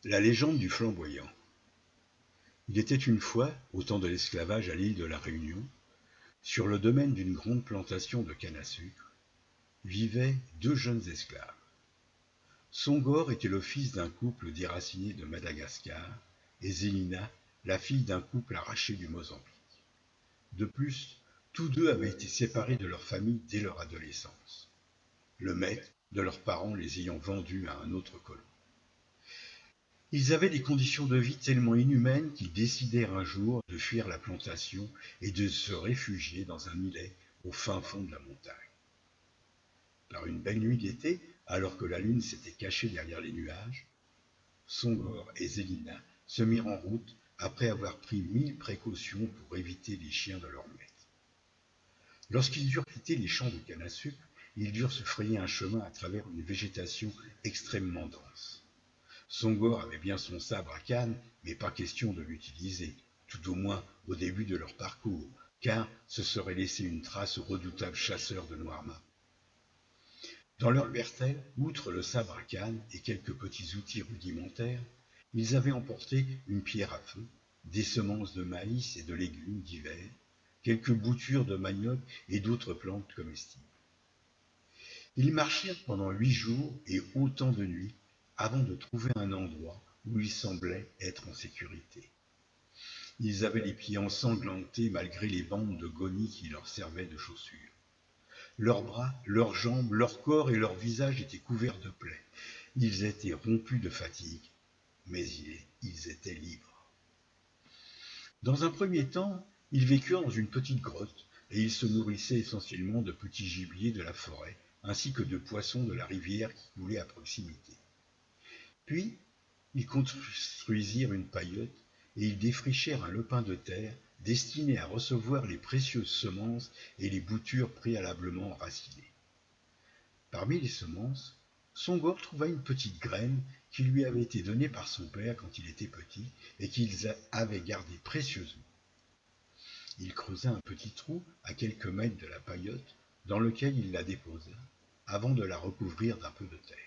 La légende du flamboyant. Il était une fois, au temps de l'esclavage à l'île de la Réunion, sur le domaine d'une grande plantation de canne à sucre, vivaient deux jeunes esclaves. Songor était le fils d'un couple déraciné de Madagascar et Zélina, la fille d'un couple arraché du Mozambique. De plus, tous deux avaient été séparés de leur famille dès leur adolescence, le maître de leurs parents les ayant vendus à un autre colon. Ils avaient des conditions de vie tellement inhumaines qu'ils décidèrent un jour de fuir la plantation et de se réfugier dans un îlet au fin fond de la montagne. Par une belle nuit d'été, alors que la lune s'était cachée derrière les nuages, Songor et Zélina se mirent en route après avoir pris 1000 précautions pour éviter les chiens de leur maître. Lorsqu'ils eurent quitté les champs de canne à sucre, ils durent se frayer un chemin à travers une végétation extrêmement dense. Songor avait bien son sabre à canne, mais pas question de l'utiliser, tout au moins au début de leur parcours, car ce serait laisser une trace aux redoutables chasseurs de Noirmar. Dans leur bertelle, outre le sabre à canne et quelques petits outils rudimentaires, ils avaient emporté une pierre à feu, des semences de maïs et de légumes divers, quelques boutures de manioc et d'autres plantes comestibles. Ils marchèrent pendant 8 jours et autant de nuits avant de trouver un endroit où ils semblaient être en sécurité. Ils avaient les pieds ensanglantés malgré les bandes de gonis qui leur servaient de chaussures. Leurs bras, leurs jambes, leur corps et leur visage étaient couverts de plaies. Ils étaient rompus de fatigue, mais ils étaient libres. Dans un premier temps, ils vécurent dans une petite grotte et ils se nourrissaient essentiellement de petits gibiers de la forêt ainsi que de poissons de la rivière qui coulait à proximité. Puis, ils construisirent une paillote et ils défrichèrent un lopin de terre destiné à recevoir les précieuses semences et les boutures préalablement enracinées. Parmi les semences, Songor trouva une petite graine qui lui avait été donnée par son père quand il était petit et qu'il avait gardée précieusement. Il creusa un petit trou à quelques mètres de la paillote dans lequel il la déposa avant de la recouvrir d'un peu de terre.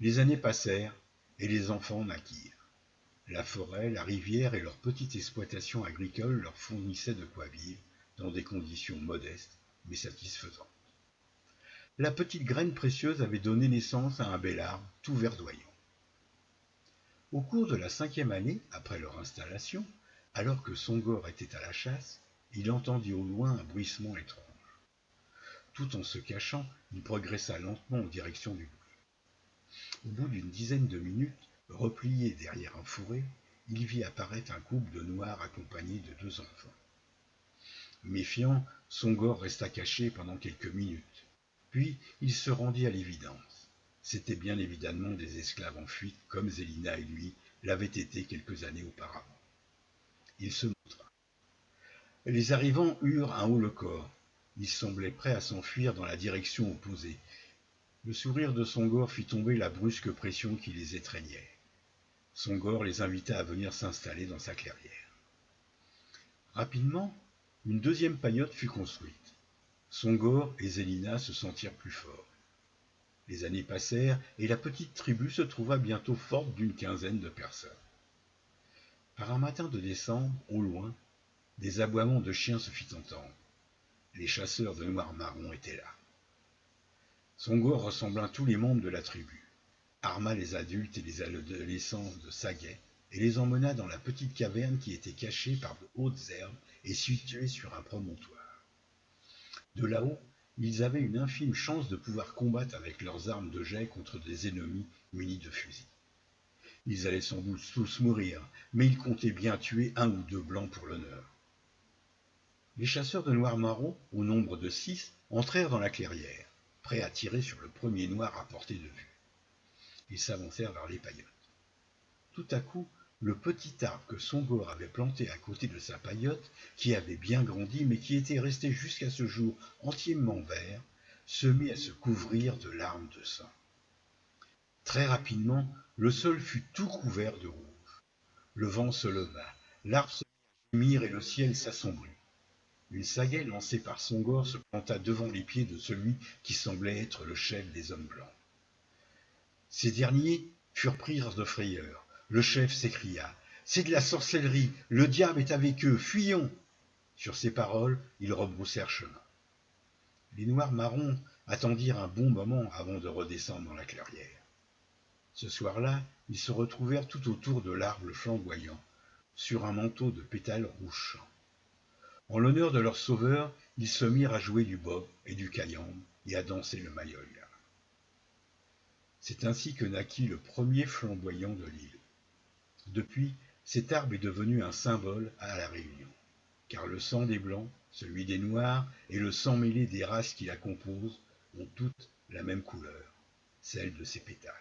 Les années passèrent et les enfants naquirent. La forêt, la rivière et leur petite exploitation agricole leur fournissaient de quoi vivre dans des conditions modestes mais satisfaisantes. La petite graine précieuse avait donné naissance à un bel arbre tout verdoyant. Au cours de la 5e année après leur installation, alors que Songor était à la chasse, il entendit au loin un bruissement étrange. Tout en se cachant, il progressa lentement en direction du bruit. Au bout d'une dizaine de minutes, replié derrière un fourré, il vit apparaître un couple de noirs accompagnés de 2 enfants. Méfiant, Songor resta caché pendant quelques minutes. Puis il se rendit à l'évidence. C'étaient bien évidemment des esclaves en fuite, comme Zélina et lui l'avaient été quelques années auparavant. Il se montra. Les arrivants eurent un haut-le-corps. Ils semblaient prêts à s'enfuir dans la direction opposée. Le sourire de Songor fit tomber la brusque pression qui les étreignait. Songor les invita à venir s'installer dans sa clairière. Rapidement, une deuxième paillote fut construite. Songor et Zélina se sentirent plus forts. Les années passèrent et la petite tribu se trouva bientôt forte d'une quinzaine de personnes. Par un matin de décembre, au loin, des aboiements de chiens se fit entendre. Les chasseurs de Noirmarron étaient là. Songor rassembla tous les membres de la tribu, arma les adultes et les adolescents de Saguet et les emmena dans la petite caverne qui était cachée par de hautes herbes et située sur un promontoire. De là-haut, ils avaient une infime chance de pouvoir combattre avec leurs armes de jet contre des ennemis munis de fusils. Ils allaient sans doute tous mourir, mais ils comptaient bien tuer 1 ou 2 blancs pour l'honneur. Les chasseurs de Noirmarron, au nombre de 6, entrèrent dans la clairière, prêts à tirer sur le premier noir à portée de vue. Ils s'avancèrent vers les paillotes. Tout à coup, le petit arbre que Songor avait planté à côté de sa paillote, qui avait bien grandi mais qui était resté jusqu'à ce jour entièrement vert, se mit à se couvrir de larmes de sang. Très rapidement, le sol fut tout couvert de rouge. Le vent se leva, l'arbre se mit à gémir et le ciel s'assombrit. Une sagaie lancée par Songor se planta devant les pieds de celui qui semblait être le chef des hommes blancs. Ces derniers furent pris de frayeur. Le chef s'écria: « C'est de la sorcellerie, le diable est avec eux, fuyons !» Sur ces paroles, ils rebroussèrent chemin. Les noirs marrons attendirent un bon moment avant de redescendre dans la clairière. Ce soir-là, ils se retrouvèrent tout autour de l'arbre flamboyant, sur un manteau de pétales rouges. En l'honneur de leur sauveur, ils se mirent à jouer du bob et du cayambe et à danser le mayol. C'est ainsi que naquit le premier flamboyant de l'île. Depuis, cet arbre est devenu un symbole à La Réunion, car le sang des Blancs, celui des Noirs et le sang mêlé des races qui la composent ont toutes la même couleur, celle de ses pétales.